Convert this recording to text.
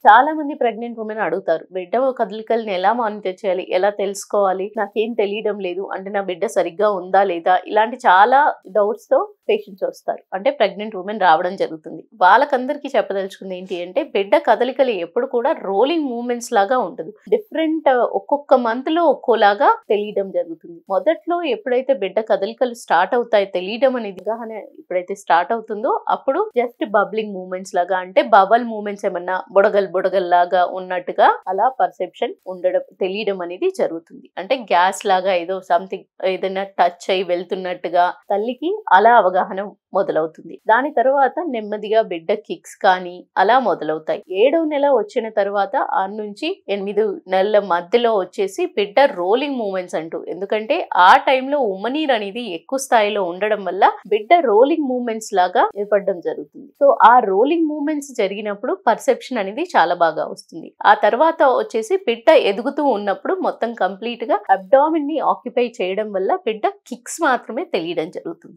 చాలా మంది pregnant women అడుగుతారు, బిడ్డ కదలికల్ని ఎలా మానిటర్ చేయాలి, ఎలా తెలుసుకోవాలి, నాకేం తెలియడం లేదు, అంటే నా బిడ్డ సరిగ్గా ఉందా లేదా, ఇలాంటి చాలా డౌట్స్ తో పేషెంట్స్ వస్తారు. అంటే ప్రెగ్నెంట్ ఉమెన్ రావడం జరుగుతుంది. వాళ్ళకందరికీ చెప్పదలుచుకుంది ఏంటి అంటే, బిడ్డ కదలికలు ఎప్పుడు కూడా రోలింగ్ మూవ్మెంట్స్ లాగా ఉంటుంది. డిఫరెంట్ ఒక్కొక్క మంత్ లో ఒక్కోలాగా తెలియడం జరుగుతుంది. మొదట్లో ఎప్పుడైతే బిడ్డ కదలికలు స్టార్ట్ అవుతాయి తెలియడం అనేది ఎప్పుడైతే స్టార్ట్ అవుతుందో అప్పుడు జస్ట్ బబ్లింగ్ మూవ్మెంట్స్ లాగా, అంటే బబల్ మూవ్మెంట్స్ ఏమన్నా బుడగల్ లాగా ఉన్నట్టుగా అలా పర్సెప్షన్ ఉండడం తెలియడం అనేది జరుగుతుంది. అంటే గ్యాస్ లాగా ఏదో సంథింగ్ ఏదైనా టచ్ అయి వెళ్తున్నట్టుగా తల్లికి అలా అవగాహన మొదలవుతుంది. దాని తర్వాత నెమ్మదిగా బిడ్డ కిక్స్ కానీ అలా మొదలవుతాయి. 7వ నెల వచ్చిన తర్వాత ఆ నుంచి 8 నెలల మధ్యలో వచ్చేసి బిడ్డ రోలింగ్ మూవ్మెంట్స్ అంటూ, ఎందుకంటే ఆ టైంలో ఉమ్మనీరు అనేది ఎక్కువ స్థాయిలో ఉండడం వల్ల బిడ్డ రోలింగ్ మూవ్మెంట్స్ లాగా ఏర్పడడం జరుగుతుంది. సో ఆ రోలింగ్ మూవ్మెంట్స్ జరిగినప్పుడు పర్సెప్షన్ అనేది చాలా బాగా వస్తుంది. ఆ తర్వాత వచ్చేసి బిడ్డ ఎదుగుతూ ఉన్నప్పుడు మొత్తం కంప్లీట్ గా అబ్డామిన్ ని ఆక్యుపై చేయడం వల్ల బిడ్డ కిక్స్ మాత్రమే తెలియడం జరుగుతుంది.